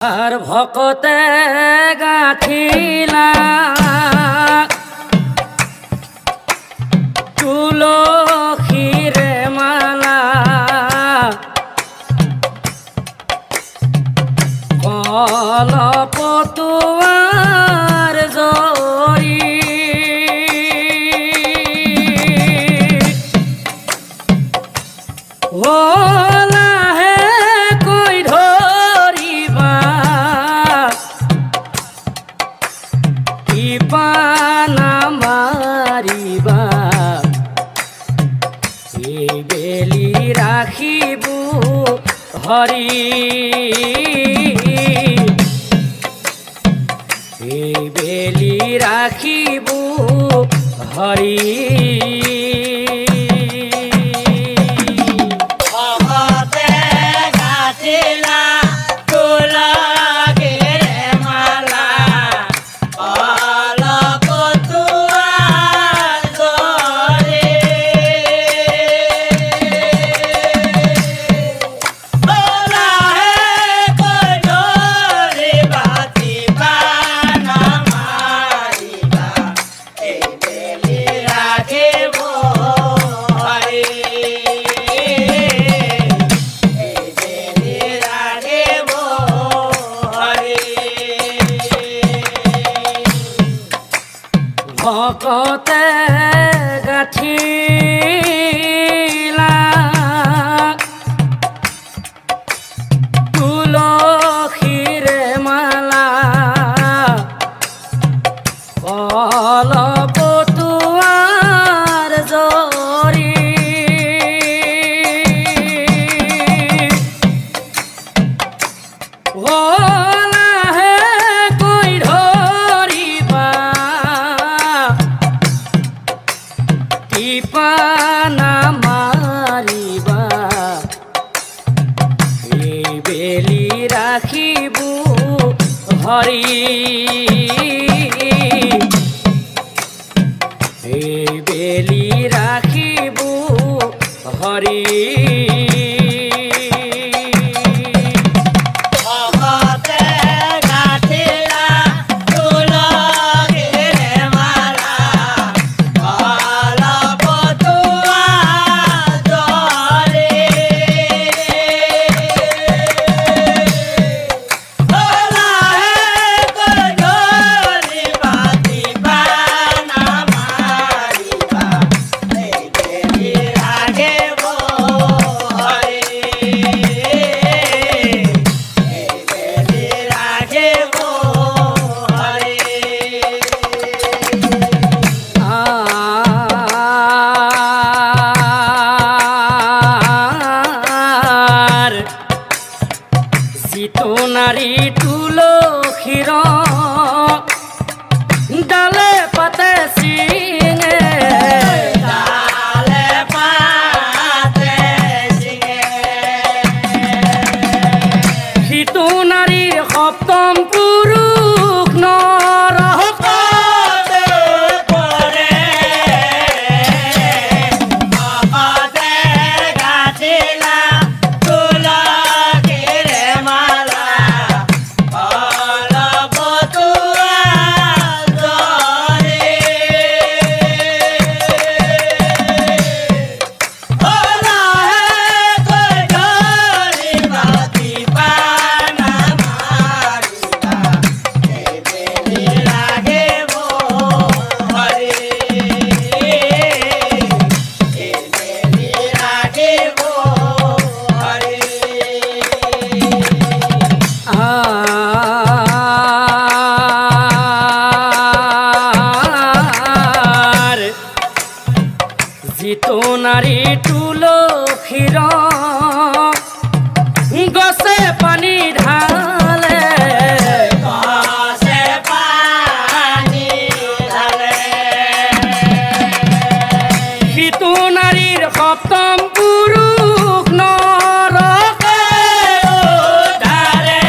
আর ভকতে গাঁঠিলা তুলসীর মালা কলপতুয়ার জরি লাহে কই ধরিবা ইপানা মারিবা এই বেলি রাখিবু হরি এই বেলি রাখিবু হরি ভকতে গাঁঠিলা তুলসীর মালা কলপতুয়ার জরি লাহে কই ধরিবা ইপানা মারিবা এই বেলি রাখিবু হরি এই বেলি রাখিবু হরি নারী তুলসীর ডালে পাতে সিঙে ডালে পাতে সিঙে সিটো নারীর সপ্তম পুৰুষ নৰকতে পৰে ভকতে গাঁঠিলা জিতো নাৰী তুলসীৰ গছে পানী ঢালে সিটো নাৰীৰ সপ্তম পুৰুষ নৰকে উদ্ধাৰে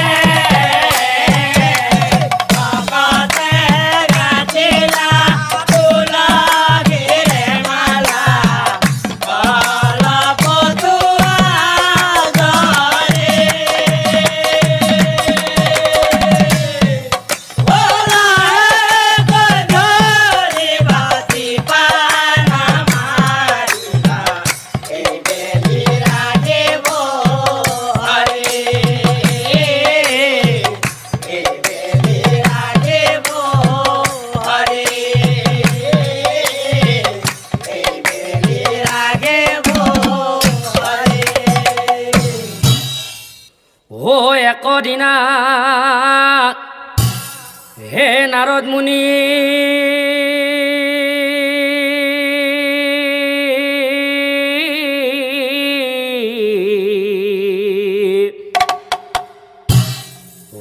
হে নারদ মুনি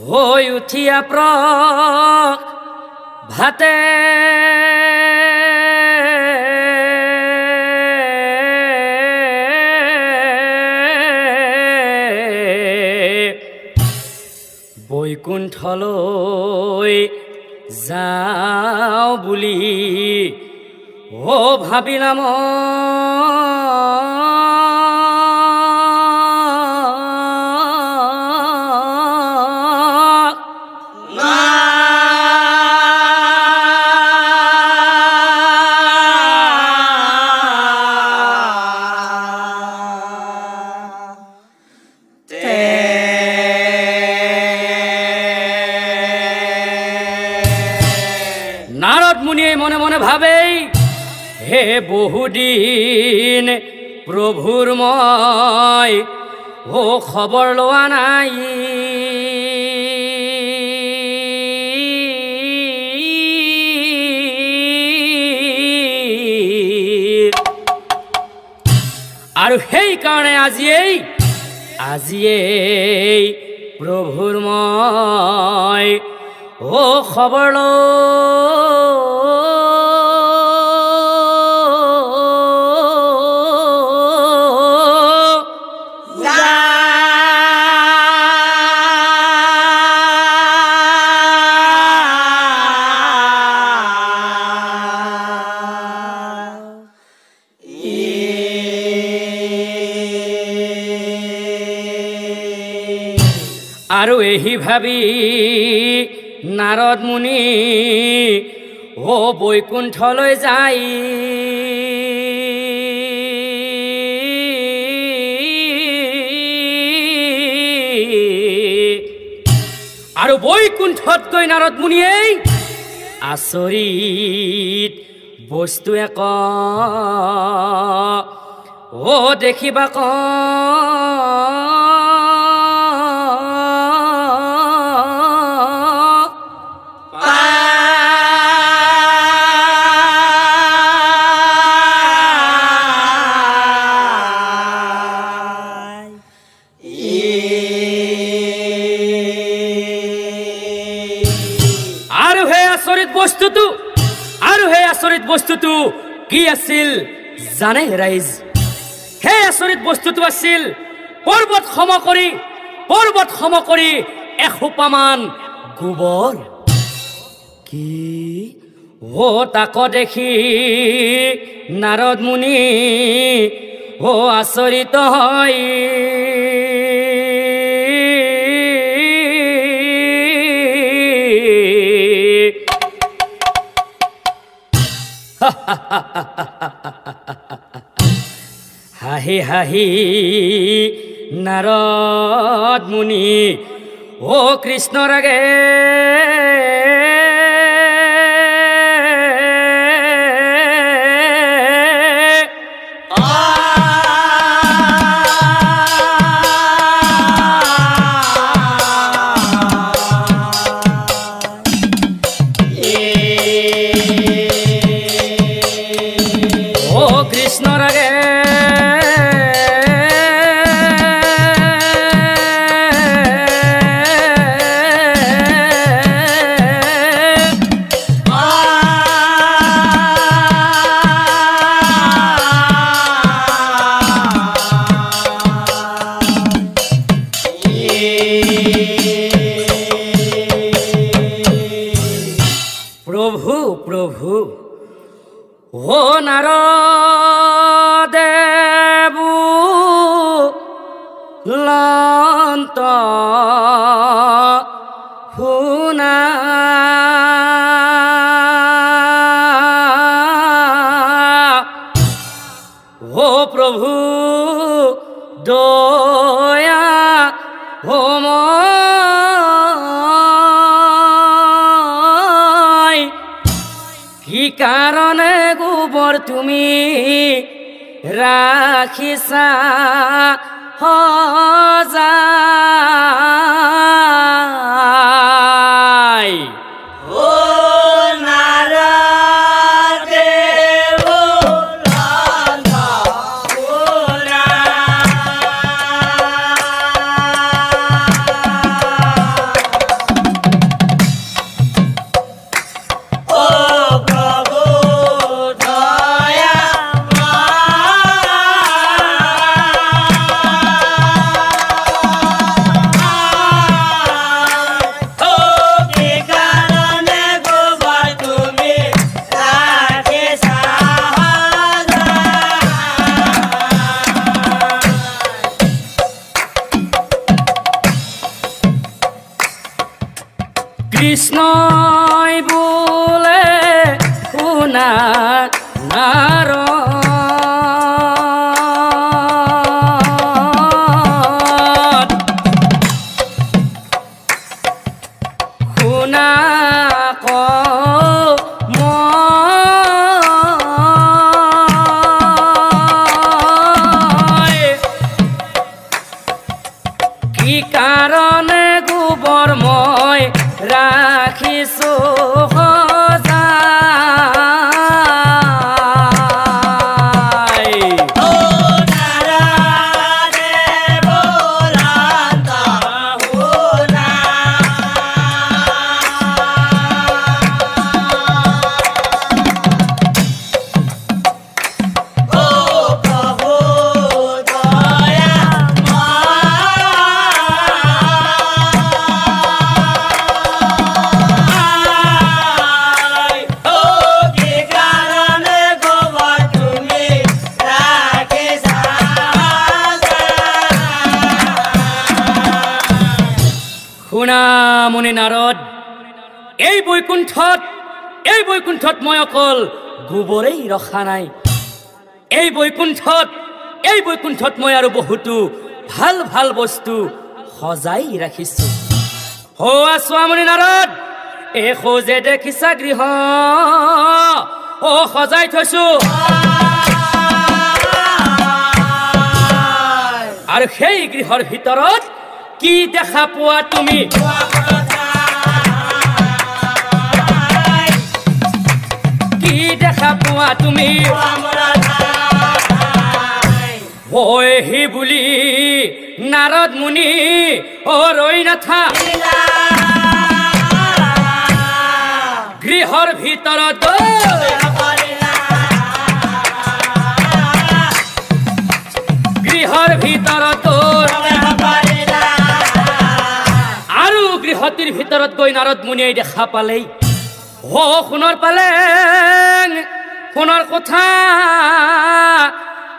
হৈ উঠিয়া ভাতে বৈকুণ্ঠলৈ যাওঁ বুলি ভাবিলাম নারদ মুনি মনে মনে ভাবে হে বহুদিন প্রভুর মই খবর লোৱা নাই আৰু সেই কাৰণে আজিয়েই প্ৰভুৰ মই খবৰ আৰু এহি ভাবি নাৰদ মুনি বৈকুণ্ঠলৈ যায় আৰু বৈকুণ্ঠত গৈ নাৰদ মুনিয়ে আচৰিত বস্তু এক দেখিবা আচৰিত বস্তুটো কি আছিল জানে ৰাইজ হে আচৰিত বস্তুটো আছিল পৰ্বত সম কৰি এসোপামান গোবৰ কি তাক দেখি নাৰদ মুনি আচৰিত হয় হাহি হাহি নারদ মুনি কৃষ্ণ রাগে কৃষ্ণ রাগে প্রভু প্রভু নারদেবু লন্ত শুনা প্রভু দয়া কি কারণে গোবর তুমি রাখিছা সজাই কৃষ্ণই বোলে শুনা নাৰদ শুনা ক মই কি কাৰণে গোবৰ মই ৰাখিছো শুনা মুনি নাৰদ এই বৈকুণ্ঠত মই অকল গোবৰেই ৰখা নাই এই বৈকুণ্ঠত মই আৰু বহুতো ভাল ভাল বস্তু সজাই ৰাখিছো আছোৱা মুনি নাৰদ এই খোজে দেখিছা গৃহ সজাই থৈছো আৰু সেই গৃহৰ ভিতৰত কি দেখা পোৱা তুমি কি দেখা পোৱা তুমি হি বুলি নাৰদ মুনি ৰৈ নাথা গৃহৰ ভিতৰত গৃহটিৰ ভিতৰত গৈ নাৰদ মুনিয়ে দেখা পালেই সোণৰ পালেং সোণৰ কথা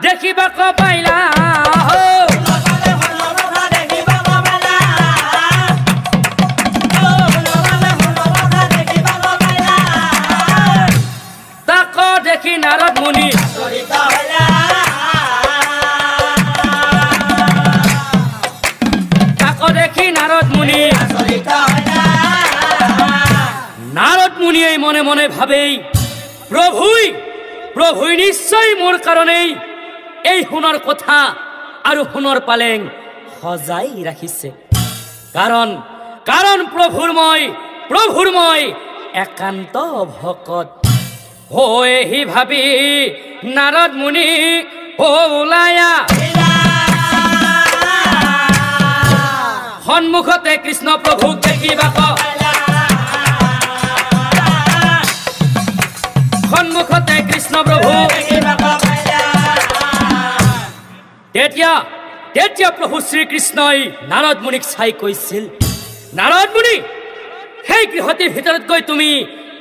দেখিবা ক পাইলা তাক দেখি নাৰদ মুনি নাৰদ মুনিয়ে মনে মনে ভাবেই প্ৰভুই নিশ্চয় মোৰ কাৰণেই এই সোণৰ কথা আৰু সোণৰ পালেং সজাই ৰাখিছে কাৰণ প্ৰভুৰ মই একান্ত ভকত হি ভাবি নাৰদ মুনি ওলায়া সন্মুখতে কৃষ্ণ প্ৰভুক দেখিবা সন্মুখতে কৃষ্ণ প্ৰভু তেতিয়া প্ৰভু শ্ৰীকৃষ্ণই নাৰদ মুনিক চাই কৈছিল নাৰদ মুনি সেই গৃহটিৰ ভিতৰত গৈ তুমি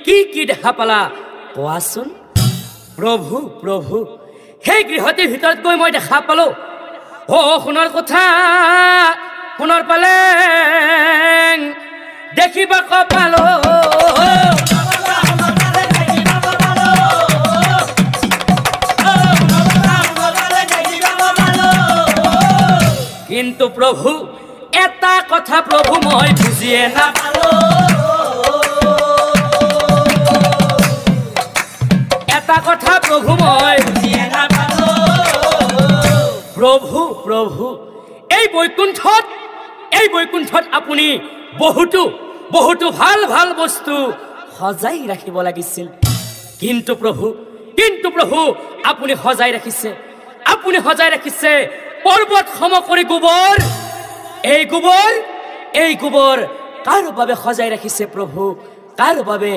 কি দেখা পালা কোৱাচোন প্ৰভু সেই গৃহটিৰ ভিতৰত গৈ মই দেখা পালো সোণৰ কথা সোণৰ পালেং দেখিবা পালো কিন্তু প্ৰভু এটা কথা প্ৰভু মই বুজিয়ে নাপালো এটা কথা প্ৰভু মই বুজিয়ে নাপালো প্ৰভু এই বৈকুণ্ঠত আপুনি বহুতো ভাল ভাল বস্তু সজাই ৰাখিব লাগিছিল কিন্তু প্ৰভু আপুনি সজাই ৰাখিছে পৰ্বত সম কৰি গোবৰ এই গোবৰ কাৰ বাবে সজাই ৰাখিছে প্ৰভু কাৰ বাবে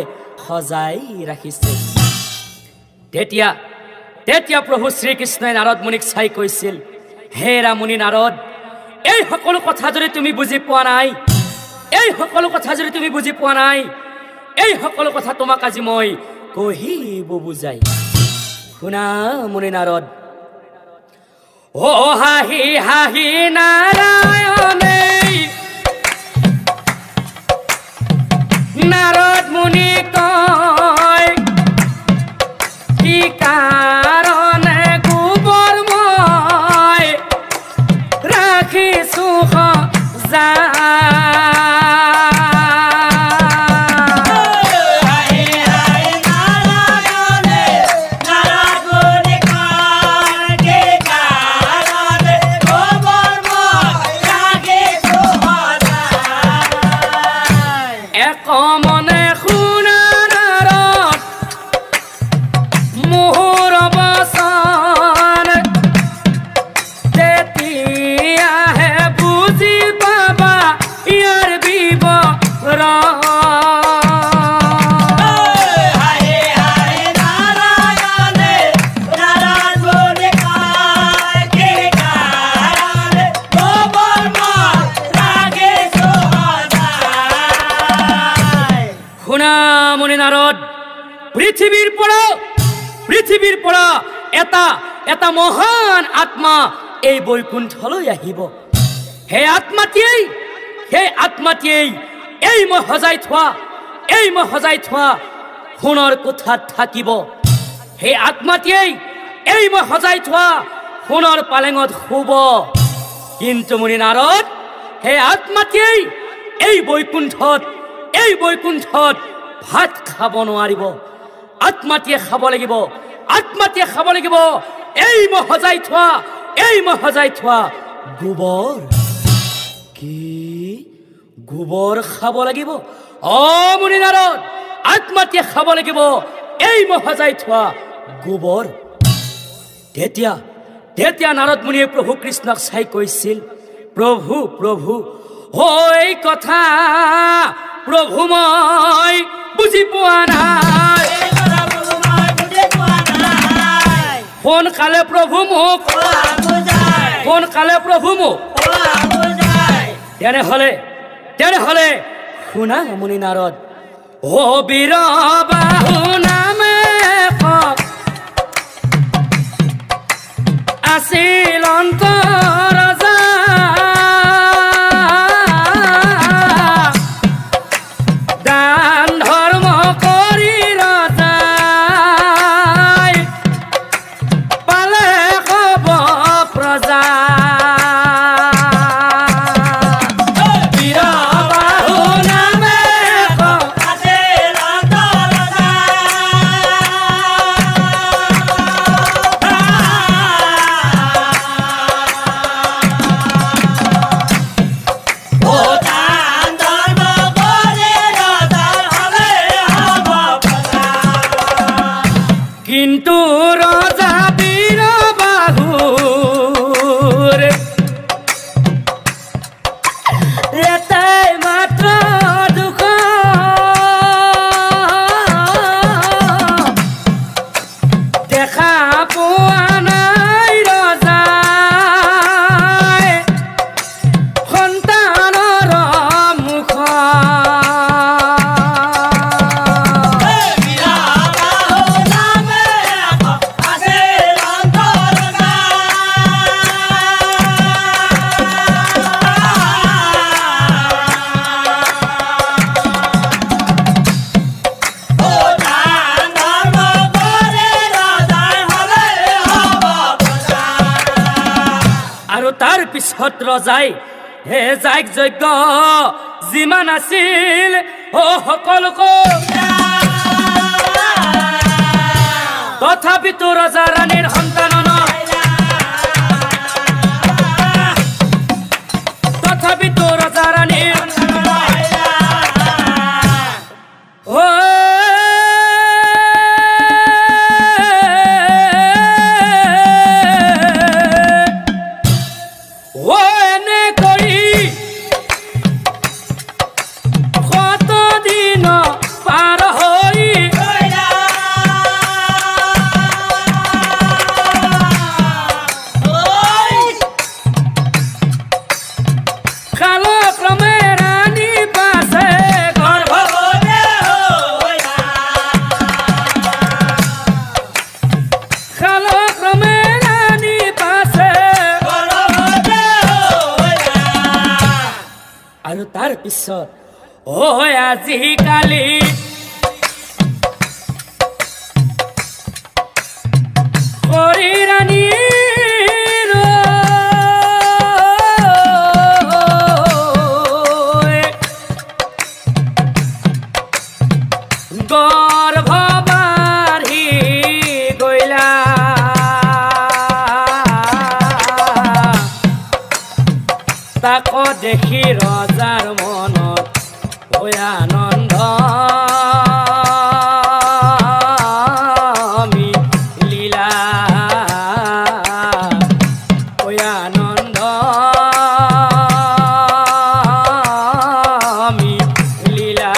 সজাই ৰাখিছে তেতিয়া প্ৰভু শ্ৰীকৃষ্ণই নাৰদ মুনিক চাই কৈছিল হে ৰামুনি নাৰদ এই সকলো কথা যদি তুমি বুজি পোৱা নাই এই সকলো কথা তোমাক আজি মই কহিব বুজাই শুনা মুনি নাৰদ হাহি হাহি নাৰায়ণে নাৰদ মুনি কয় কি কাৰণে গোবৰ মই ৰাখিছো মনে শুনা নাৰদ মোহৰ বচন তেতিয়াহে বুজি পাবা ইয়াৰ বিৱৰণ নাৰদ পৃথিৱীৰ পৰা এটা মহান আত্মা এই বৈকুণ্ঠলৈ আহিব সেই আত্মাটিয়েই এই মই সজাই থোৱা সোণৰ কোঠাত থাকিব সেই আত্মাটিয়েই এই মই সজাই থোৱা সোণৰ পালেঙত শুব কিন্তু মুনি নাৰদ সেই আত্মাটিয়েই এই বৈকুণ্ঠত ভাত খাব নোৱাৰিব আত্মাটিয়ে খাব লাগিব এই মই সজাই থোৱা গোবৰ খাব লাগিব অ মুনি নাৰদ আত্মাটিয়ে খাব লাগিব এই মই সজাই থোৱা গোবৰ তেতিয়া নাৰদ মুনিয়ে প্ৰভু কৃষ্ণক চাই কৈছিল প্ৰভু এই কথা প্ৰভু মই বুজি পোৱা নাই সোনকালে প্ৰভু মোক তেনেহলে শুনা মুনি নাৰদ ও বীৰ বাহু নামে আছিল অন্তৰজা দান ধৰ্ম কৰি ৰজাই পালে কব প্ৰজা কিন্তু ৰজা বীৰ বাহুৰ এটাই মাত্ৰ দুখ দেখা পোৱা নাই ৰজাই সন্তানৰ মুখ আৰু তাৰ পিছত ৰজাই হে যাইক যজ্ঞ যিমান আছিল সকলোকে তথাপিতো ৰজা ৰাণীৰ সন্তান খালো ও আজিকালি হৰি ৰাণী দেখি ৰজাৰ মনত হৈ আনন্দ লীলা হৈ আনন্দ লীলা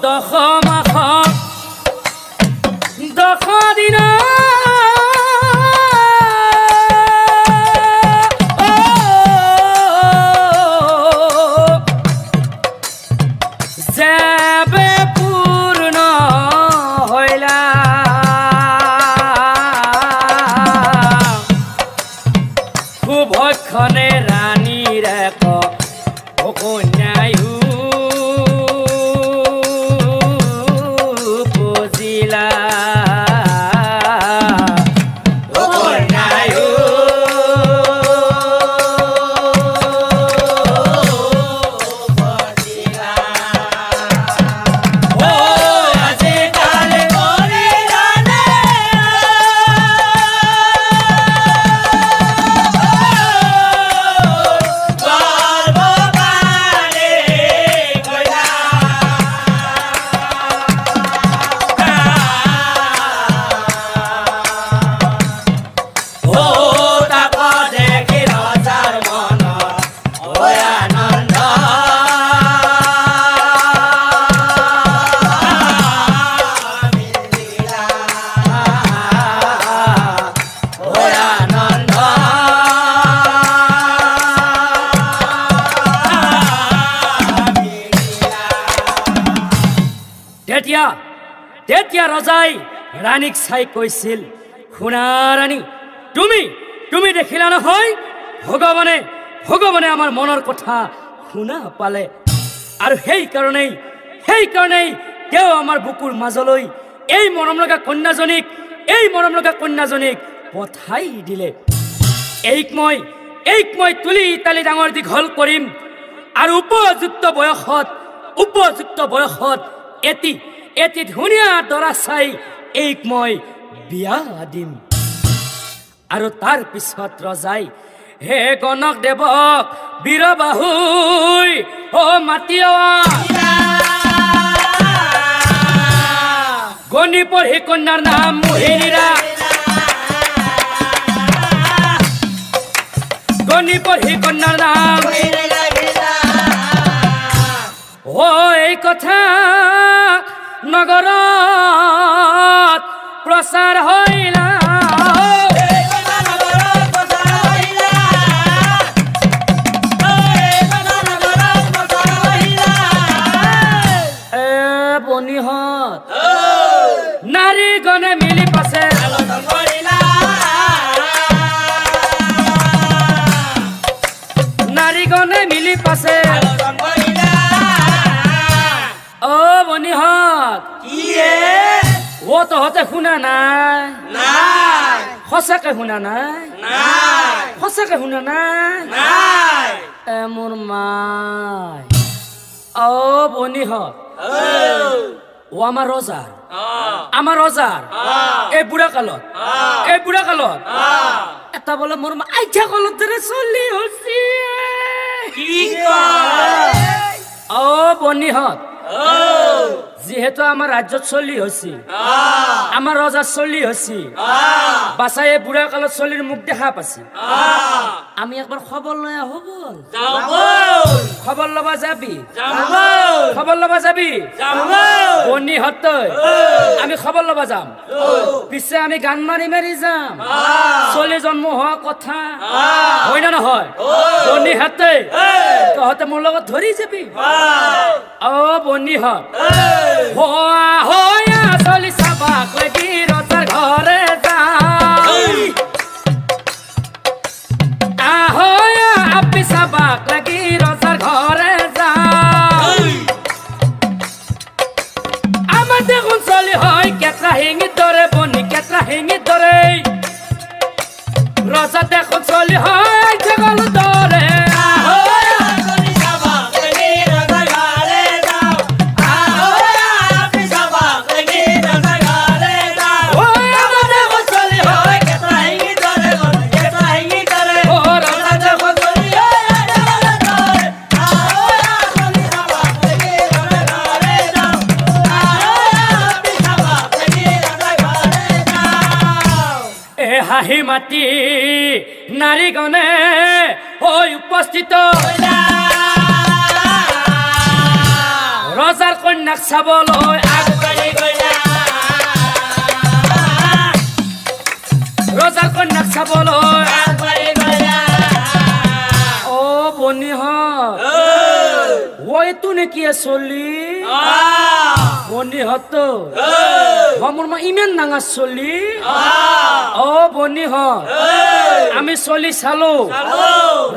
দশ দিন যাবে পূর্ণ হইলা শুভক্ষণে রানীর এক কন্যায় তেতিয়া ৰজাই ৰাণীক চাই কৈছিল, শুনা ৰাণী, তুমি দেখিলা নহয়, ভগৱানে আমাৰ মনৰ কথা শুনা পালে, আৰু সেইকাৰণেই তেওঁ আমাৰ বুকুৰ মাজলৈ এই মৰম লগা কন্যাজনীক পঠাই দিলে। এইক মই তুলি তালি ডাঙৰ দীঘল কৰিম, আৰু উপযুক্ত বয়সত এটি ধুনীয়া দৰা চাই এইক মই বিয়া দিম। আৰু তাৰ পিছত ৰজাই হে গণক দেৱক বীৰবাহুই মাতি গণি পঢ়ি কন্যাৰ নাম মোহিনীৰা, গণি পঢ়ি কন্যাৰ নাম এই কথা নগৰত প্ৰচাৰ হইলা, বনিহত নাৰী গণে মিলি পাছে ও বনিহত ও তহঁতে শুনা নাই? সঁচাকে শুনা নাই? মোৰ মাই ও বনিহত ও আমাৰ ৰজাৰ এই বুঢ়া কালত এটা বোলে মোৰ আইঠা কলত দৰে চলি হৈছে। অ বনিহত যেহেতু আমার রাজ্য চলি হয়েছি আমার রজার চলি হয়েছি বাসায় বুড়া কালত চলির মুখ দেখা পাছি আমি একবার খবর লয় আহ বল খবর লবা যাবি খবর লবা যাবি বনিহত আমি খবর লবা যাম পিছে আমি গান মারি মারি যাম চলি জন্ম হওয়া কথা হয় না নহয় বনিহত তহতে মোৰ লগত ধৰি যাবি অ বনিহত হোয়া চলি চাবাক লাগি ৰজাৰ ঘৰে যাম আহয়া আপি চাবাক লাগি ৰজাৰ ঘৰে যাম আমাৰ দেখোন চলি হয় কেঁচা শিঙিৰ দৰে বনি কেঁচা শিঙিৰ দৰে ৰজা দেখোন চলি হয় জগল দৰে হাঁহি মাতি নাৰীগণে হৈ উপস্থিত ৰজাৰ কন্যাক চাবলৈ আগবাঢ়ি গ'লা ৰজাৰ কন্যাক চাবলৈ আগবাঢ়ি গ'লা অ বনিহত ওইটো নেকি চলি বনিহত মোৰ মা ইমান ডাঙৰ চলি অ বনিহত আমি চলি চালো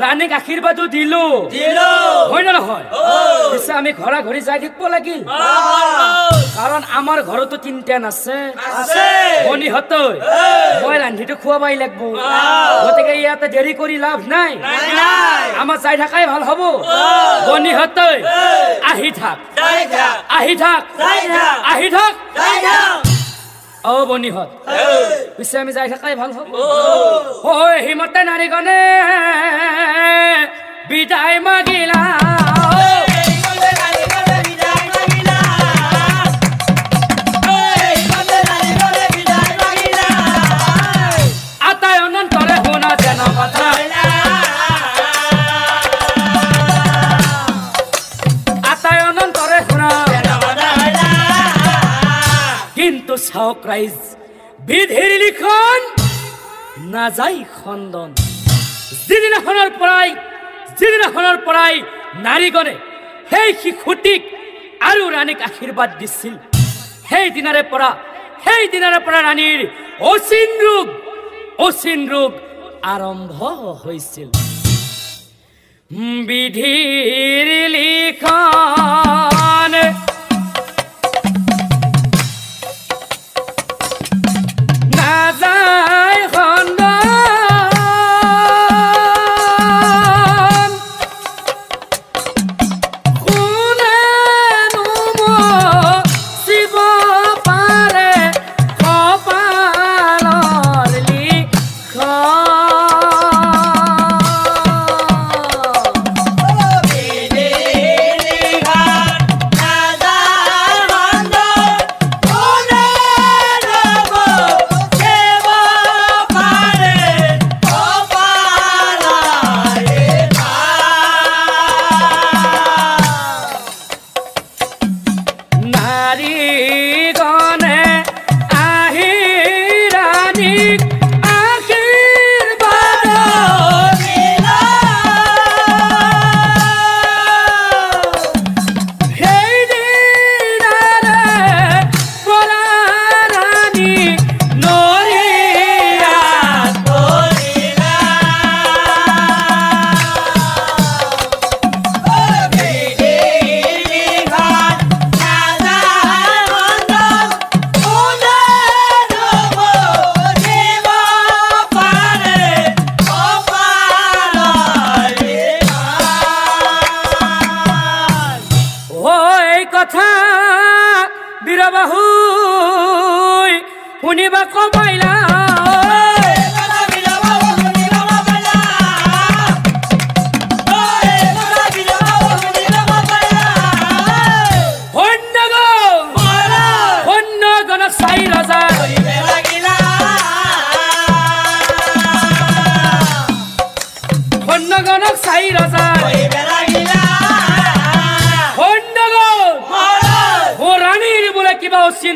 ৰাণীক আশীৰ্বাদো দিলো হয় না নহয় পিছে আমি ঘৰা ঘৰি যাই থাকিব লাগিল কাৰণ আমাৰ ঘৰতো তিনটান আছে বনিহত মই ৰান্ধিটো খুৱাবাই লাগব গতিকে ইয়াতে দেৰি কৰি লাভ নাই আমাৰ যাই থাকাই ভাল হ'ব বনিহত আহি থাক আহি থাক আহি থাক অ বনিহত পিছে আমি যাই থাকাই ভাল হ'ব ঐ হিমতে নাৰীগণে বিদায় মাগিলা আতাই অনন্তৰে শুনা যেন কথা আতাই অনন্তৰে শুনা কিন্তু চাওক ৰাইজ বিধিৰ লিখন নাযায় খণ্ডন যিদিনাখনৰ পৰাই নাৰীগণে সেই শিশুটিক আৰু ৰাণীক আশীৰ্বাদ দিছিল সেই দিনাৰে পৰা ৰাণীৰ অচিন ৰোগ আৰম্ভ হৈছিল বিধিৰ লিখন নাযায় খণ্ডন কোনেনো মচিব পাৰে কপালৰ লিখন কথা বীৰবাহু শুনিবা কমাইলা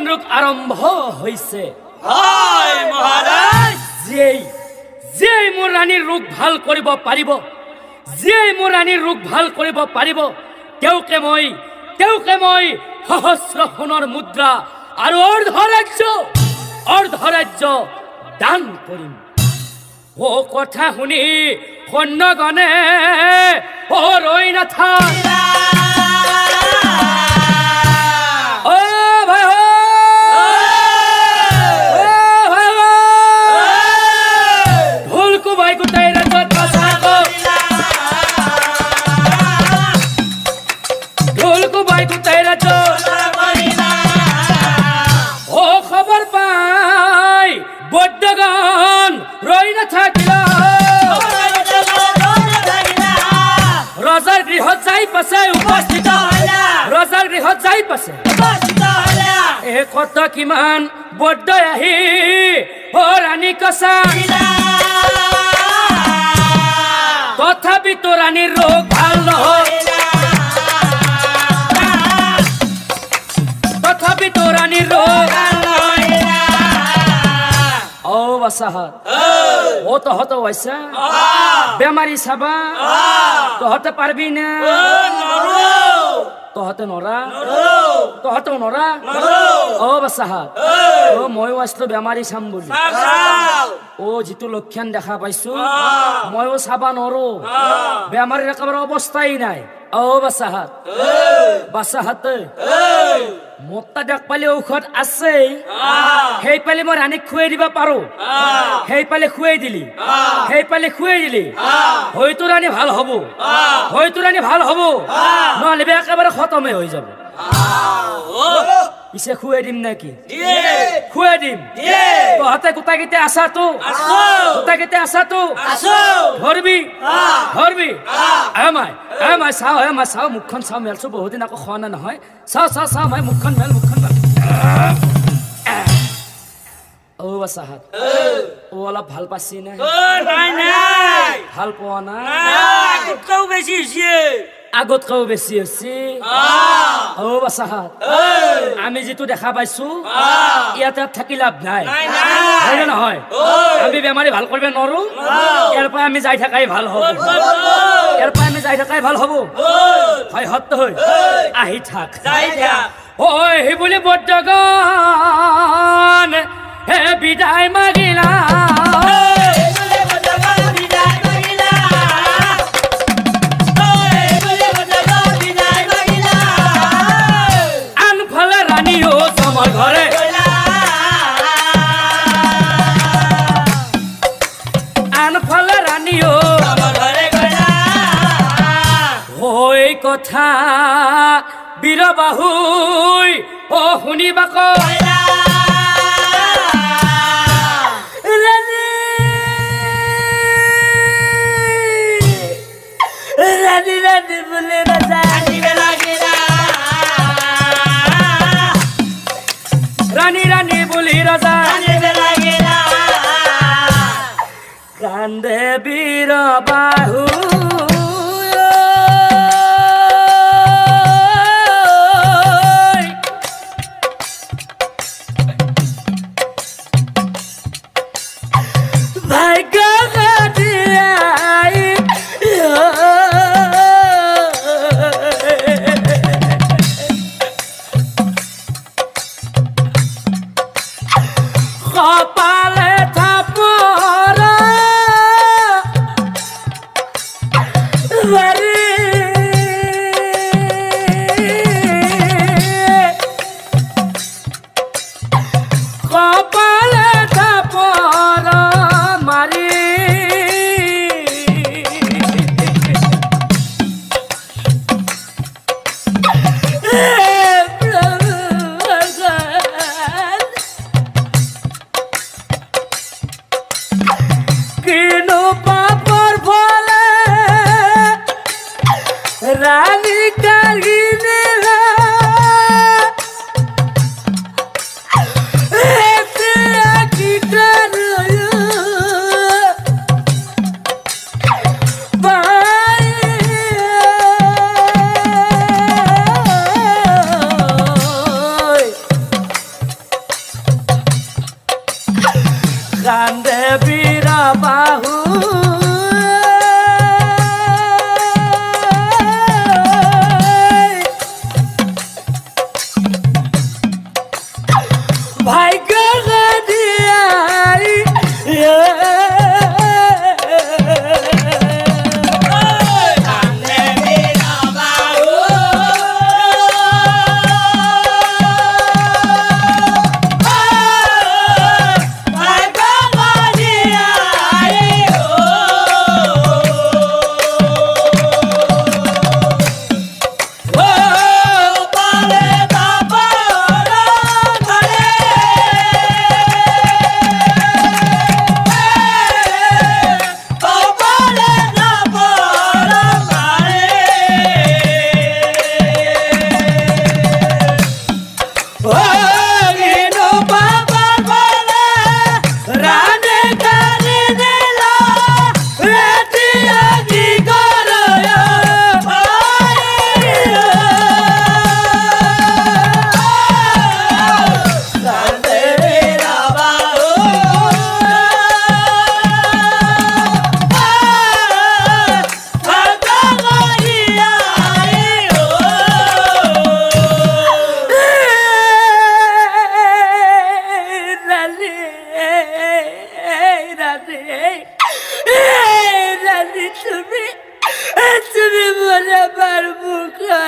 কঠিন ৰোগ আৰম্ভ হৈছে হয় মহাৰাজ যেই মোৰ ৰাণীৰ ৰোগ ভাল কৰিব পাৰিব যেই মোৰ ৰাণীৰ ৰোগ ভাল কৰিব পাৰিব তেওঁকে মই সহস্ৰ সোণৰ মুদ্ৰা আৰু অৰ্ধৰাজ্য দান কৰিম ও কথা শুনি সৈন্যগণে ৰৈ নাথাক ৰজাৰ গৃহত যাই পাছে উপস্থিত ৰজাৰ গৃহত যাই পাছে এই কথা কিমান বদ্ধ আহি ৰাণী কছা তথাপিতো ৰাণীৰ ৰোগ ভাল নহয় তথাপিতো ৰাণীৰ ৰোগ বাসাহাত ও তহত ওইসা বেমারি সাবা তহতে পারবি না তহতে নরা ও বাসাহাত ও মই আসলো বেমারি চাম বুলি ও যেটো লক্ষণ দেখা পাইছো ময়ও চাবা নৰো বেমারির একেবারে অবস্থাই নাই ও বাসাহাত মোটা দেখ পালে ঔষধ আছে সেই পালে মই রানীক খুৱাই দিব পাৰো সেই পালে খুৱাই দিলি হয়তো ৰানী ভাল হব নহলে একেবাৰে খতমে হৈ যাব পিছে খুৱাই দিম নাকি খুৱাই দিম তহঁতে গোটাকেইটা আছা তো ধৰবি এমাই চাও মুখখন চাও মেলছো বহুদিন আকৌ খোৱা নহয় চাও মই মুখখন মেল ও বাসাহাত ও অলপ ভাল পাছি না ভাল পোৱা না আগতকেও বেছি হৈছে ও বাসাহাত আমি যেটো দেখা পাইছো ইয়াতে থাকি লাভ নাই হয় নহয় আমি বেমাৰী ভাল কৰিব নোৱাৰো ইয়াৰ পৰা আমি যাই থাকাই ভাল হ'ব হয় হত হৈ আহি থাক ওই বুলি বদ্ধগণ হে বিদায় মাগিলা ঘরে আনফালে রানীও ওই কথা বীরবাহু ও শুনিবাক রানী বলে রানী বলি রাজা কান্দে বীর বাহু ভাগ্য কপালে থাপর কপালে থাপর মারি রানী কালিনে কি কর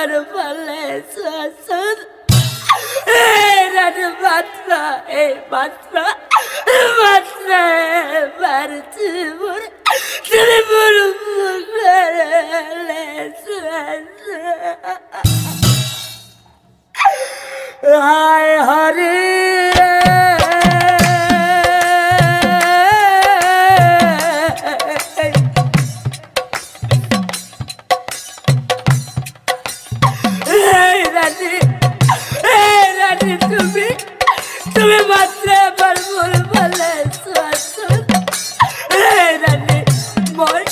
বলে শাসন রানী মাত্র এই মাত্র মাত্র বাড়ছে মোর তুমি মোর হায় হরে তুমি মাত্র এবার মোর বলে শাসন রানী মই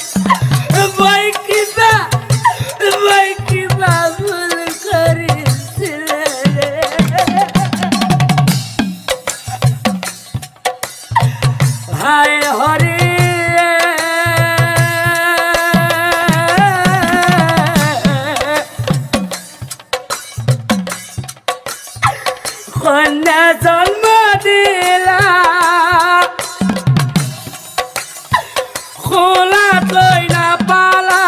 কিবা ভুল করেছিলে হায় হরে কন্যা জন্ম দিলা খোলা তৈ না পালা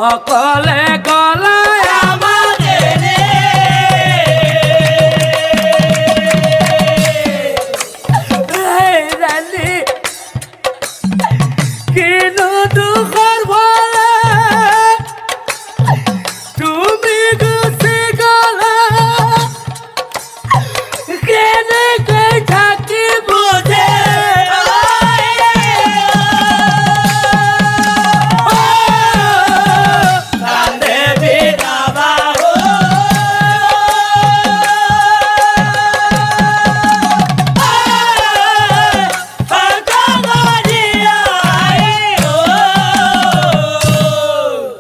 অকলে গলায় আমাদের রানী কিনো দুখর ভরা তুমি গুছি গলা কেনেকৈ থাকি বুঝে কান্দে বিনাবা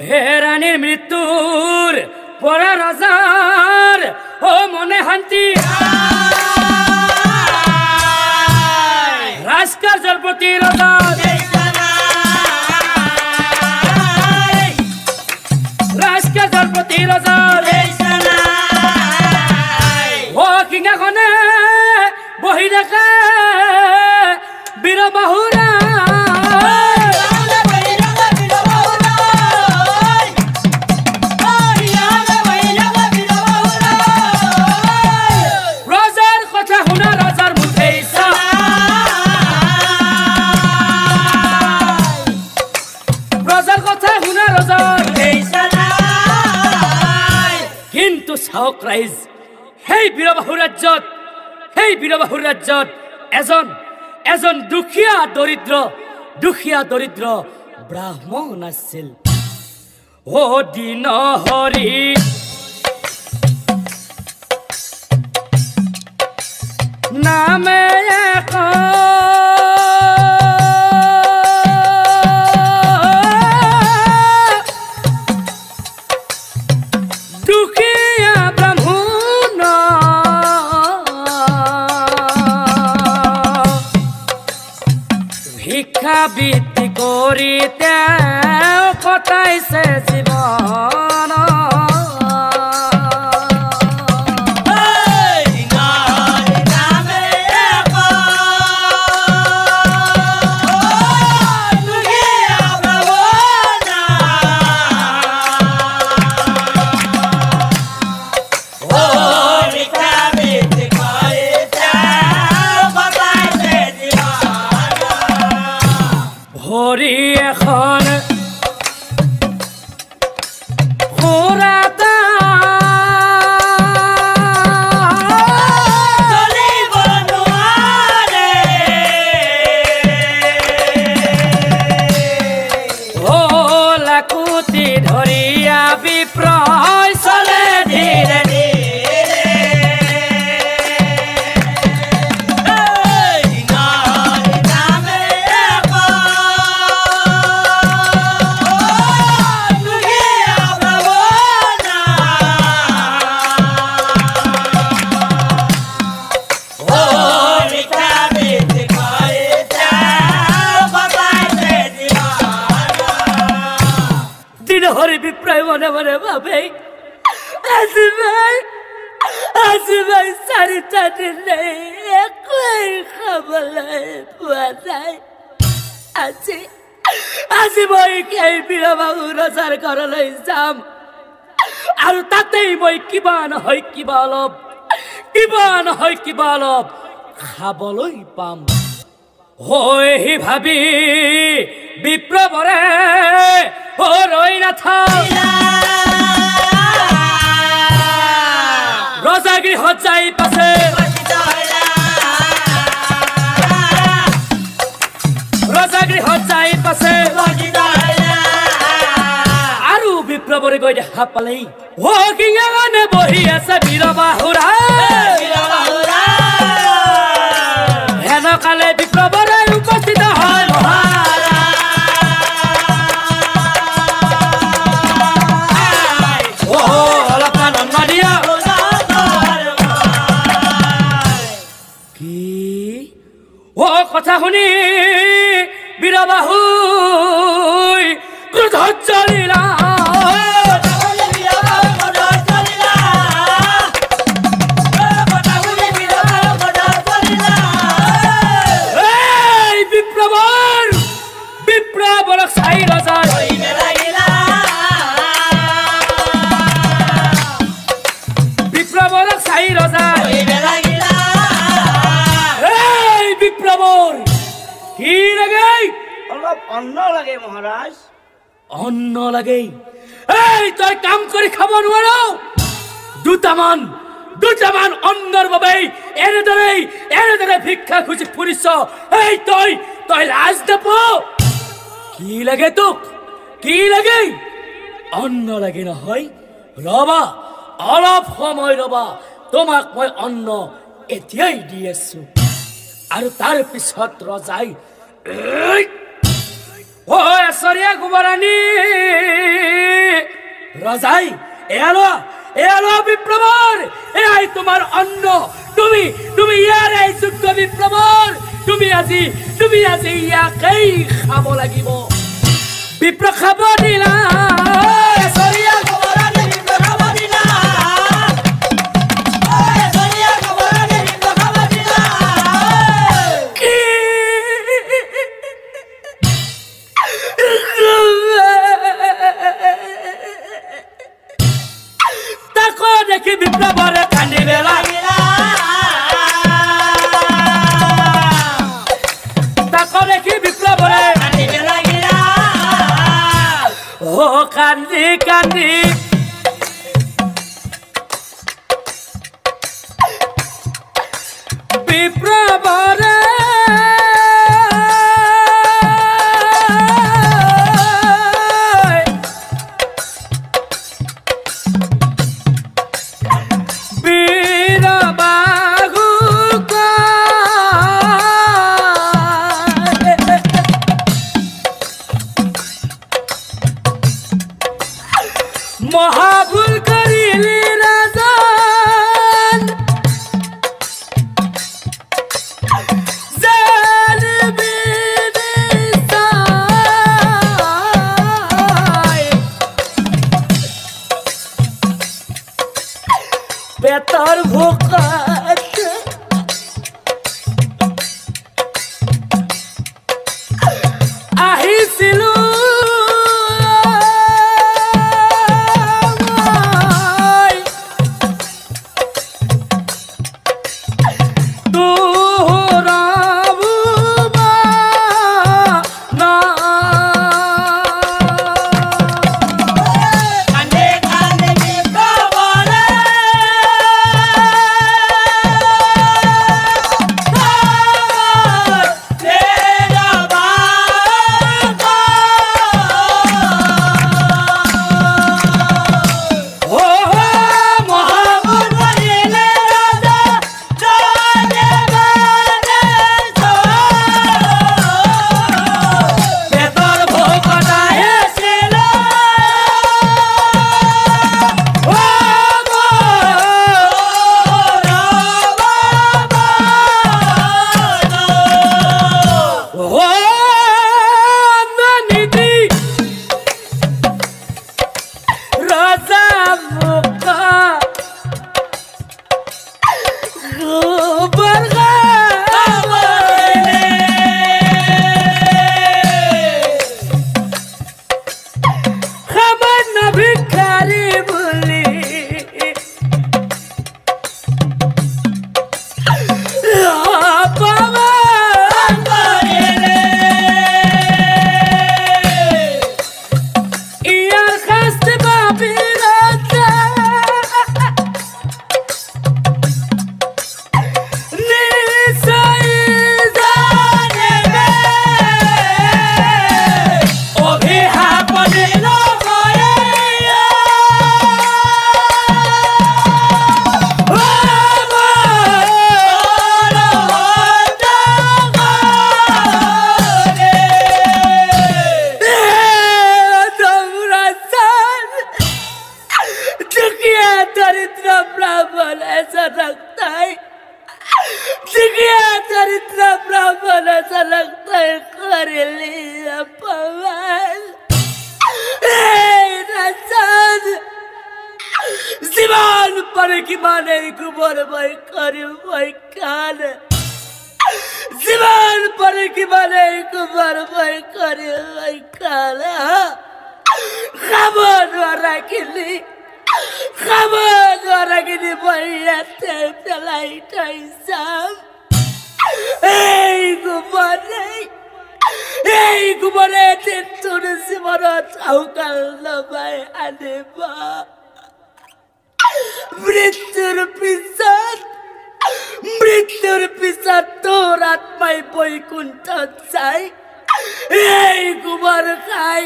হে রানীর মৃত্যুর পরা রাজার ও মনে শান্তি রাজকার্যের প্রতি রাজার রাজকার্যের প্রতি রাজার ও কিংখানে বহি দেখে বীর বাহুরা কিন্তু চাওক ৰাইজ সেই বীৰবাহুৰ ৰাজ্যত এজন দুখীয়া দৰিদ্ৰ ব্ৰাহ্মণ আছিল ও দিন হৰি নামে দুখীয়া ব্ৰাহ্মণ ভিক্ষাবৃত্তি কৰি তেওঁ কটাইছে জীৱন হৰি এখন খুৰাতা চলিব নোৱাৰে ও লাকুতি ধৰিয়া বিপ্ৰয় চলে ধীৰে হৰি বিপ্ৰায় মনে মনে ভাবে আজি ভাই চাৰিটা দিন একই খাবলৈ পোৱা যায় আজি আজি মই এই বীৰবাহু ৰজাৰ ঘৰলৈ যাম আৰু তাতেই মই কিবা নহয় কিবা অলপ খাবলৈ পাম হৈ ভাবি বিপ্ৰবৰে ৰৈ নাথাক ৰজা গৃহত যাই পাছে আৰু বিপ্ৰবৰে গৈ দেখা পালেই কিঙানে বহি আছে বীৰবাহুৰা হেনকালে বিপ্ৰবৰে উপস্থিত হয় অলপমান অন্ন দিয়া কি কথা শুনি বীৰবাহু ক্ৰোধত জ্বলিলা বিপ্ৰবৰক চাই ৰজাৰ বিপ্ৰবৰ কি লাগে অলপ অন্ন লাগে মহাৰাজ অন্ন লাগে এই তই কাম কৰি খাব নোৱাৰ দুটামান অন্নৰ বাবে এনেদৰে ভিক্ষা খুজি ফুৰিছ এই তই লাজ নাপাৱ কি লাগে তোক কি লাগে অন্ন লাগে নহয় ৰবা অলপ সময় ৰবা তোমাক মই অন্ন এতিয়াই দি আছো আৰু তাৰ পিছত ৰজাই এচৰীয়া গোবৰাণী ৰজাই এলো বিপ্ৰবৰ এয়াই তোমাৰ অন্ন তুমি ইয়াৰে যোগ্য বিপ্ৰবৰ তুমি আজি ইয়াকেই খাব লাগিব বিপ্ৰ খাব দিলা এচৰীয়া গোবৰাণী বিপ্ৰ খাব দিলা দেখি বিপ্লবৰে কান্দিবে লাগিলা তাকো দেখি বিপ্লবৰে কান্দিবে লাগিলা কান্দি বিপ্লবৰে মহাভুল কৰিলি ৰাজন জালিবি নিচাই পেটৰ ভোকত আহিছিলো পারে কি মানে গোবর বই করে বই কালে জীবন পারে কি মানে গোবর বই করে বই কালে খাবার রাখিলি বইয়াতে পেলাই টাইসাম এই গোবরে তোর জীবনত আউকাল লবাই আনিব মৃত্যুর পিছত তোর আত্মাই বৈকুণ্ঠত যায় এই গোবর খাই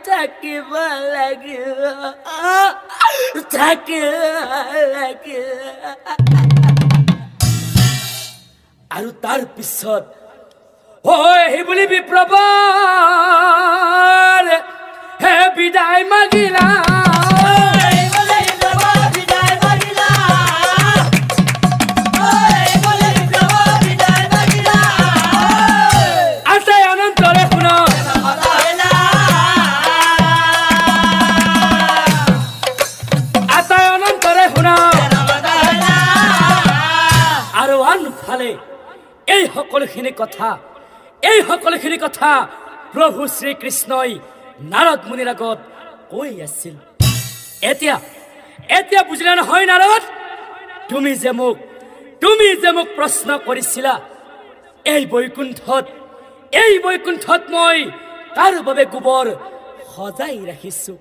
থাকিব লাগিব আৰু তাৰ পিছত হে বুলি বিপ্ৰবাৰ হে বিদায় মাগিলা এই সকলোখিনি কথা প্ৰভু শ্ৰীকৃষ্ণই নাৰদ মুনিৰ আগত কৈ আছিল এতিয়া বুজিলা নহয় নাৰদ তুমি যে মোক প্ৰশ্ন কৰিছিলা এই বৈকুণ্ঠত মই তাৰ বাবে গোবৰ সজাই ৰাখিছো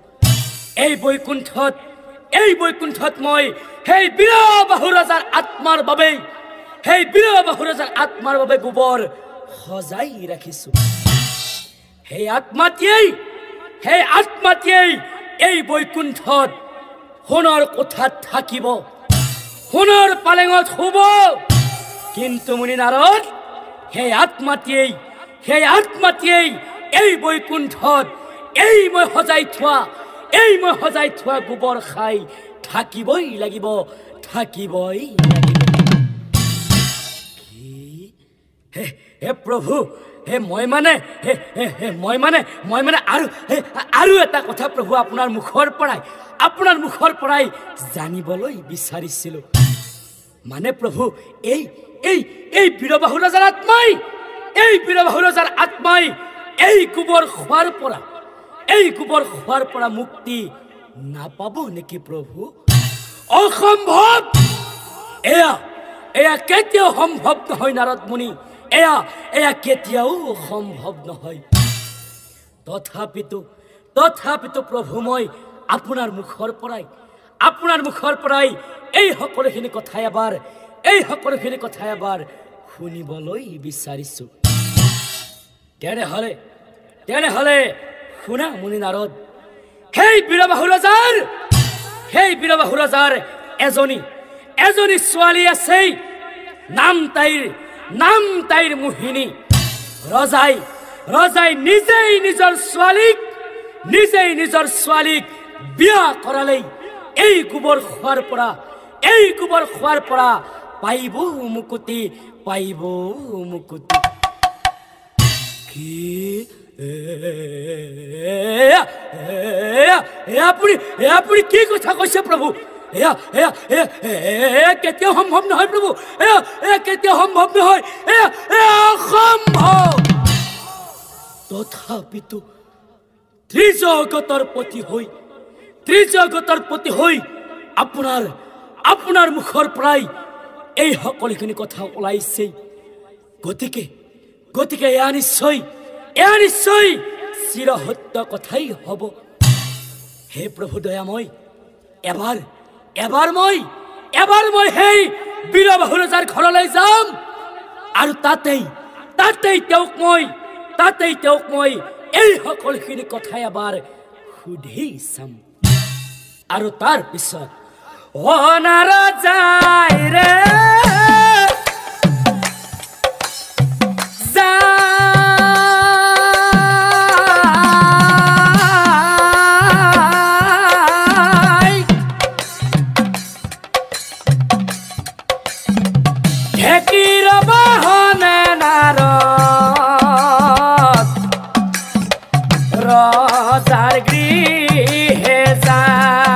এই বৈকুণ্ঠত মই সেই বীৰবাহু ৰজাৰ আত্মাৰ বাবে গোবৰ সজাই ৰাখিছো সেই আত্মাটিয়েই এই বৈকুণ্ঠত সোণৰ কোঠাত থাকিব সোণৰ পালেঙত শুব কিন্তু মুনি নাৰদ সেই আত্মাটিয়েই এই বৈকুণ্ঠত এই মই সজাই থোৱা গোবৰ খাই থাকিবই লাগিব হে প্ৰভু হে মই মানে আৰু এটা কথা প্ৰভু আপোনাৰ মুখৰ পৰাই জানিবলৈ বিচাৰিছিলো মানে প্ৰভু এই বীৰবাহু ৰজাৰ আত্মাই এই গোবৰ খোৱাৰ পৰা মুক্তি নাপাব নেকি প্ৰভু অসম্ভৱ এয়া কেতিয়াও সম্ভৱ নহয় নাৰদ মুনি এয়া কেতিয়াও সম্ভৱ নহয় তথাপিতো প্ৰভু মই আপোনাৰ মুখৰ পৰাই এই সকলোখিনি কথা এবাৰ শুনিবলৈ বিচাৰিছো তেনেহলে শুনা মুনি নাৰদ সেই বীৰবাহু ৰজাৰ এজনী ছোৱালী আছে নাম তাইৰ মোহিনী ৰজাই নিজেই নিজৰ ছোৱালীক বিয়া কৰালেই এই গোবৰ খোৱাৰ পৰা পাইব মুকুতি কি আপুনি কি কথা কৈছে প্ৰভু কেতিয়াও সম্ভৱ নহয় প্ৰভু কেতিয়াও সম্ভৱ নহয় অসম্ভৱ তথাপিতো ত্ৰিজগতৰ প্ৰতি হৈ আপোনাৰ মুখৰ পৰাই এই সকলোখিনি কথা ওলাইছে গতিকে এয়া নিশ্চয় চিৰসত্য কথাই হ'ব হে প্ৰভু দয়াময় এবাৰ মই সেই বীৰবাহু ৰজাৰ ঘৰলৈ যাম আৰু তাতেই তেওঁক মই এই সকলোখিনি কথা এবাৰ সুধি চাম আৰু তাৰ পিছত নাৰদ যায় ৰে ৰজাৰ গৃহে যায়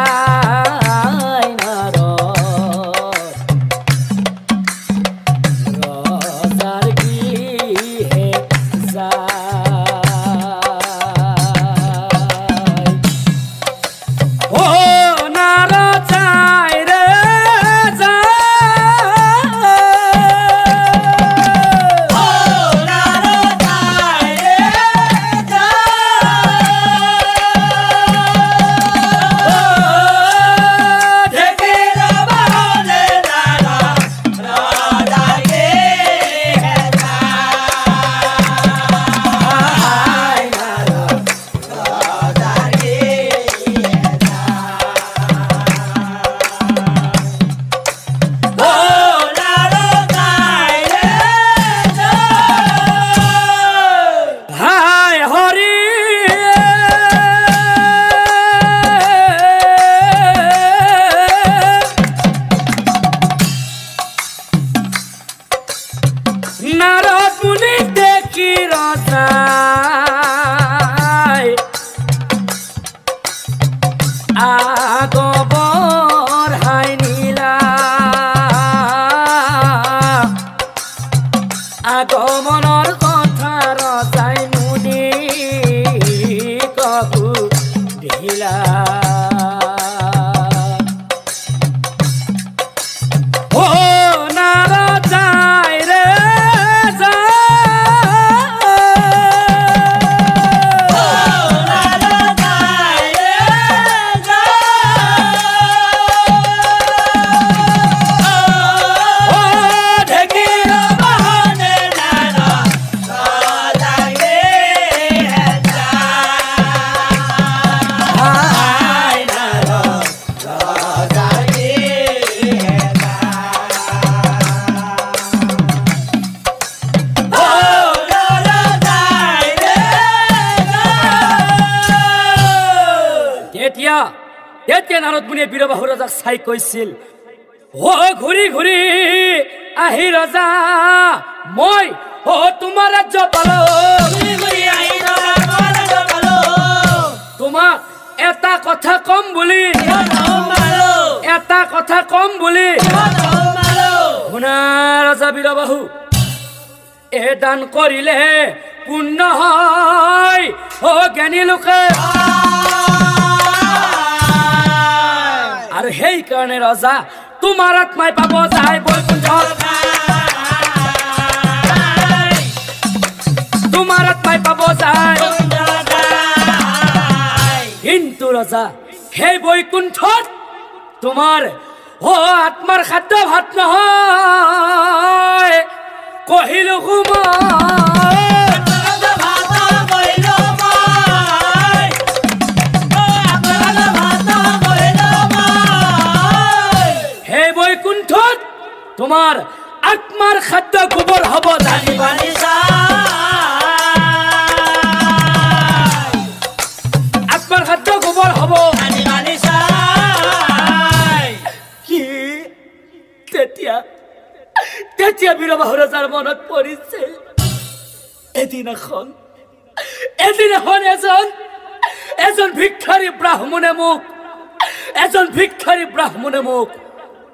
বাহু ঢিলা ও নাৰদ যায় ৰে নাৰদ মুনিয়ে বীৰবাহু ৰজাক চাই কৈছিল ও ঘূৰি ঘূৰি আহি ৰজা মই ও তোমাৰ ৰাজ্য পালো তোমাক এটা কথা কম বুলি শুনা ৰজা বীৰবাহু এ দান কৰিলে পুণ্য হয় ও জ্ঞানী লোকে আৰু সেই কাৰণে ৰজা তোমাৰ আত্মাই পাব যায় বৈকুণ্ঠত তোমাৰ আত্মাই পাব যায় কিন্তু ৰজা সেই বৈকুণ্ঠত তোমাৰ আত্মাৰ খাদ্য ভাত নহয় কহিলো তোমাৰ আত্মাৰ খাদ্য গোবৰ হ'ব জানিবানি আত্মাৰ খাদ্য গোবৰ হ'ব জানিবানি কি তেতিয়া বীৰবাহু ৰজাৰ মনত পৰিছিল এদিনাখন এজন ভিক্ষাৰী ব্ৰাহ্মণে মোক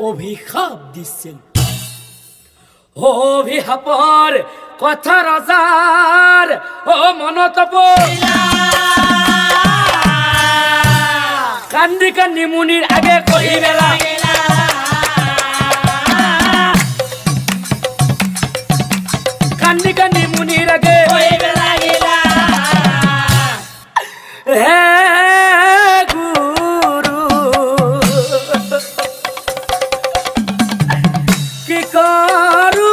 অভিশাপ দিছিল অভিশাপৰ কথা ৰজাৰ মনত পৰিলা কান্দি কান্দি মুনিৰ আগে কহিবে লাগিলা কান্দি কান্দি মুনিৰ আগে কহিবে লাগিলা হে গুৰু কি কৰো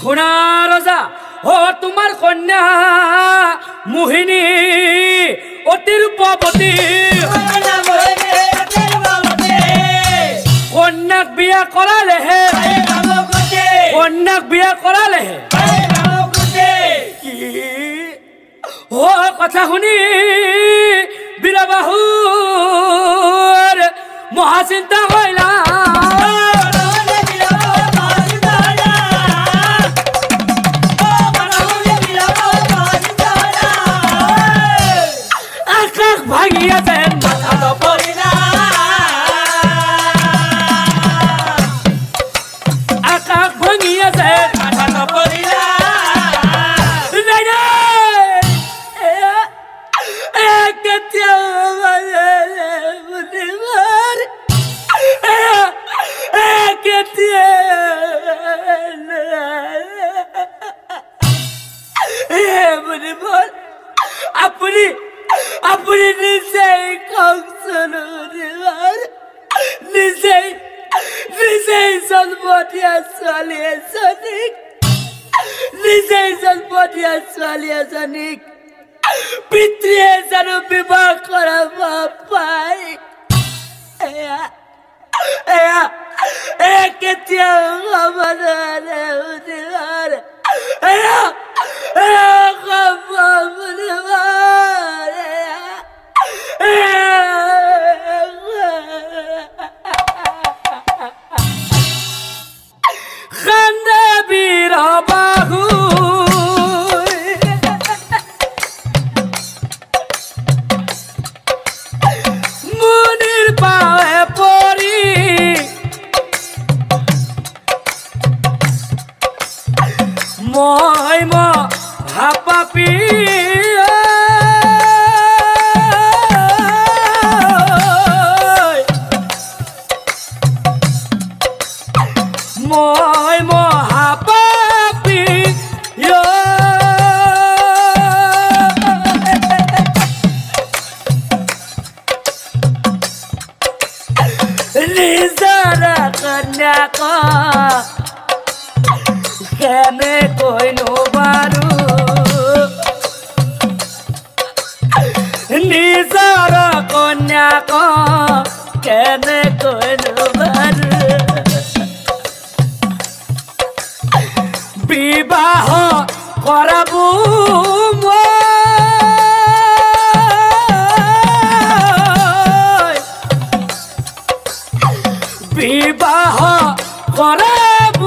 শুনা ৰজা তোমাৰ কন্যা মোহিনী বাবতী কন্যাক বিয়া কৰালেহে কন্যাক বিয়া কৰালেহে কি কথা শুনি বীৰবাহুৰ মহাচিন্তা কৰিলা আকাশ ভাঙি আছে মাথা নপৰিলা আকাশ ভাঙি আছে মাথা নপৰিলা আপনি আপনি নিজেই কওকচোন নিজেই নিজেই জন্ম দিয়া ছোৱালী এজনীক নিজেই জন্ম দিয়া ছোৱালী এজনীক পিতৃয়ে জানো বিবাহ কৰাব পায় এয়া এয়া এয়া কেতিয়াও হ'ব নোৱাৰে এয়া এয়া হ'ব নোৱাৰে খান্দে বীৰবাহু মুনিৰ পাৱে পৰি মই হাপাপি মই মহাপাপী নিজৰ কন্যাক কেনেকৈ নোৱাৰো নিজৰ কন্যাক কেনেকৈ নোৱাৰো বিবাহ কৰাব বিবাহ কৰাব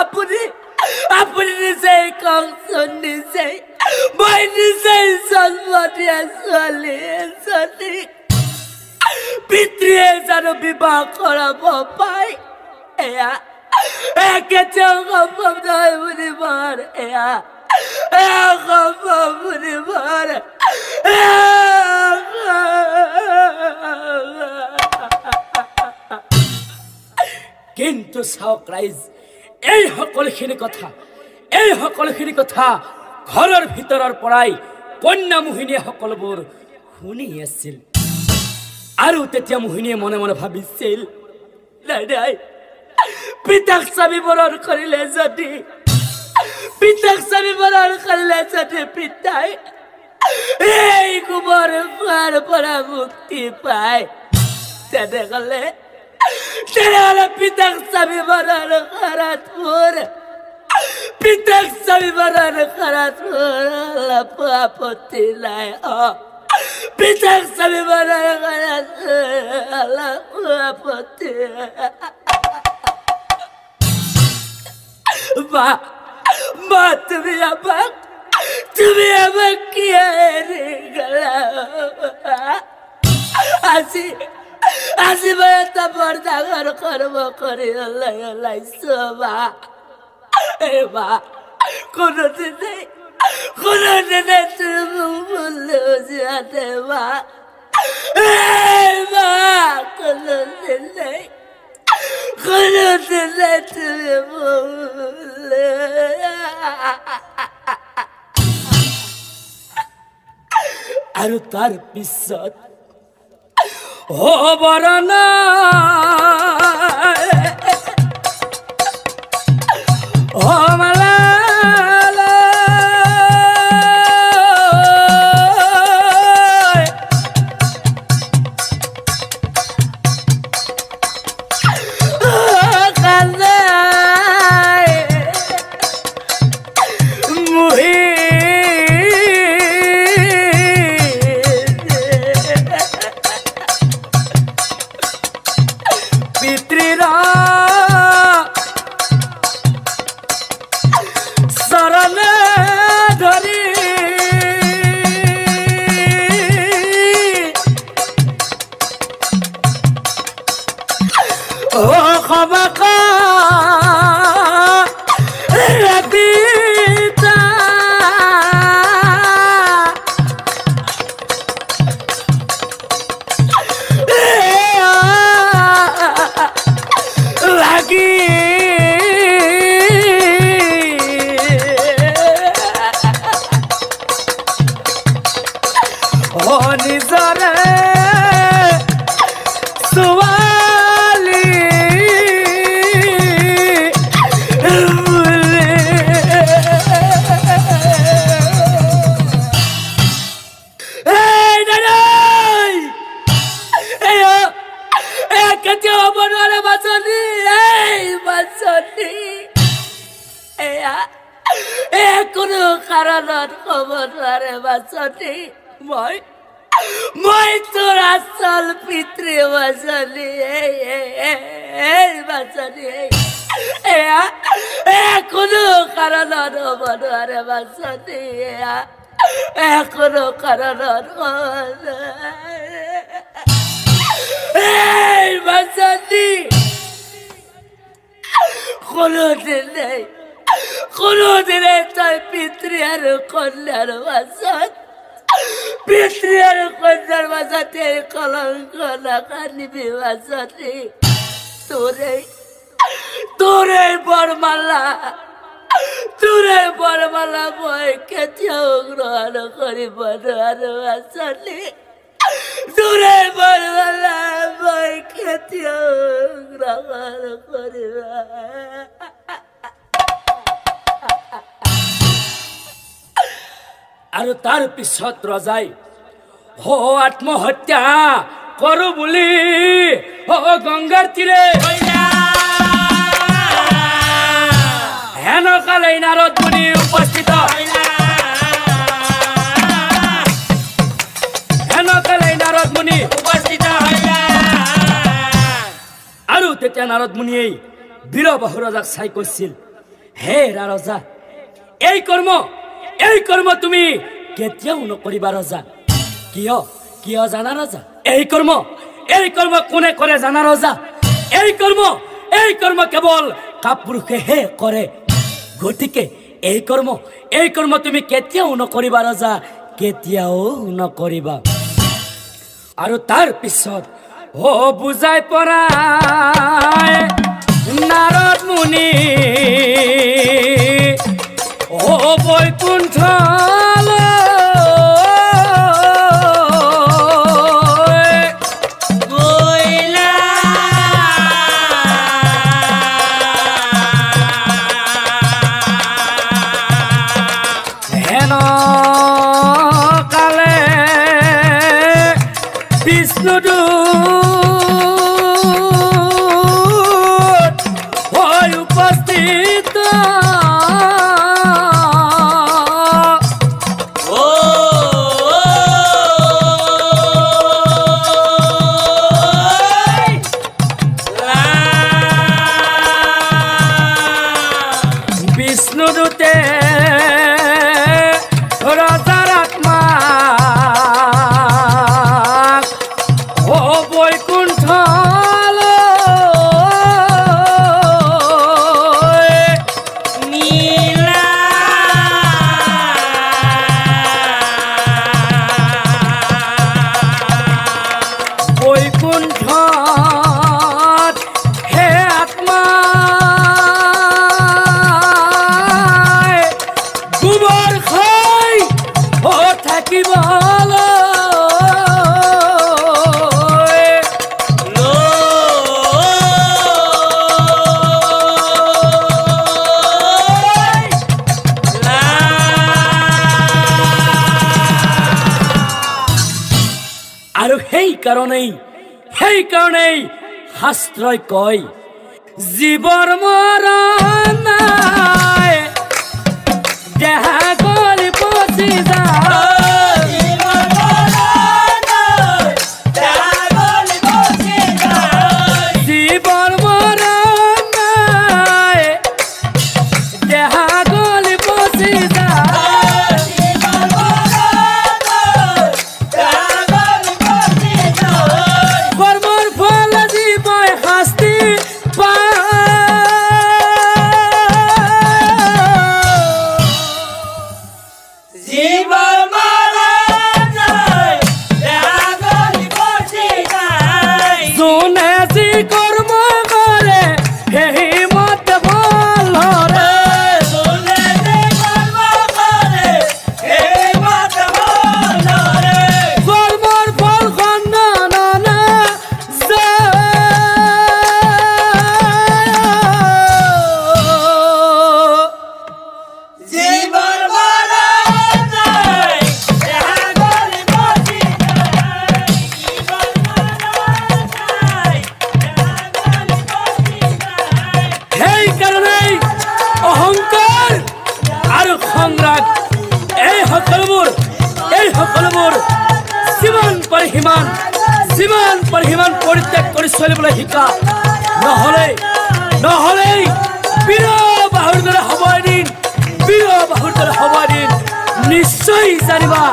আপনি আপনি নিজেই কওকচোন নিজেই মই নিজেই জন্ম দিয়া ছোৱালী এজনীক পিতৃয়ে জানো বিবাহ কৰাব পায় এয়া কেতিয়াও সম্ভৱ নহয় বুলিবৰ এয়া সম্ভৱ বুলিবৰ কিন্তু চাওক ৰাইজ এই সকলোখিনি কথা ঘৰৰ ভিতৰৰ পৰাই কন্যা মোহিনীয়ে সকলোবোৰ শুনি আছিল আৰু তেতিয়া মোহিনীয়ে মনে মনে ভাবিছিল নাই নাই পিতাক স্বামী বৰণ কৰিলে যদি পিতাই এই কুমাৰ খোৱাৰ পৰা মুক্তি পায় তেনেহলে পিতাক স্বামী বৰণ কৰাত মোৰ পিতাক স্বামীমানৰ ঘৰত অলপ আপত্তি নাই পিতাক স্বামীমানৰ ঘৰত অলপ আপত্তি মা তুমি আমাক কি এৰি গলা আজি মই এটা বৰ ডাঙৰ কৰ্ম কৰি ওলাইছো মা কোনোদিনে তুমি ভুললে যোৱা নাই মা কোনোদিনে তুমি ভুললে আৰু তাৰ পিছত হবৰ মালা মই তোৰ আচল পিতৃ বাচনি কোনো কাৰণত হ'ব নোৱাৰে বাচনি কোনো কাৰণত বাচনি কোনোদিনে তই পিতৃ আৰু কন্যাৰ মাজত পিতৃ আৰু কন্যাৰ মাজতে কলংক নাকানিবি মাজতে তোৰে বৰমালা মই কেতিয়াও গ্ৰহণ কৰিব নোৱাৰো মাজতে তোৰে বৰমালা মই কেতিয়াও গ্ৰহণ কৰিব আৰু তাৰ পিছত ৰজাই আত্মহত্যা কৰো বুলি গংগাৰ তীৰে হেনকালে নাৰদ মুনি উপস্থিত আৰু তেতিয়া নাৰদ মুনিয়ে বীৰবাহু ৰজাক চাই কৈছিল হে ৰজা এই কৰ্ম তুমি কেতিয়াও নকৰিবা ৰজা কিয় জানা ৰজা এই কৰ্ম কোনে কৰে জানা ৰজা এই কৰ্ম কেৱল কাপুৰুষেহে কৰে গতিকে এই কৰ্ম তুমি কেতিয়াও নকৰিবা ৰজা কেতিয়াও নকৰিবা আৰু তাৰ পিছত বুজাই পৰাই নাৰদ মুনি বৈকুণ্ঠলৈ গ'লা হেন কালে বিষ্ণুদূত হৈ উপস্থিত মৃত্যুতে রাজার আত্মা ও বৈকুণ্ঠ আৰু সেই কাৰণেই শাস্ত্ৰই কয় জীৱৰ মৰণ নাই দেহা গলি পচি যায় জীৱৰ মৰণ নাই দেহা গলি পচি যায় কৰ্মৰ ফল জীৱই শাস্তি যিমান পৰিমাণ পৰিত্যাগ কৰি চলিবলৈ শিকা নহলে বীৰ বাহুৰ দৰে হ'ব এদিন নিশ্চয় জানিবা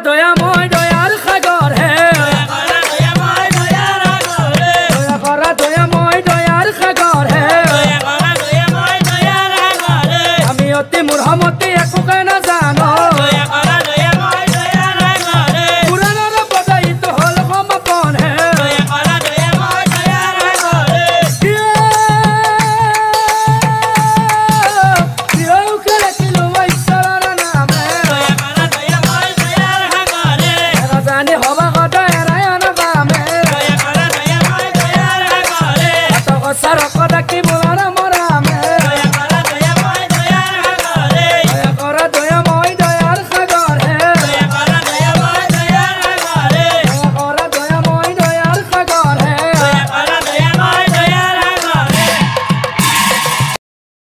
দয়া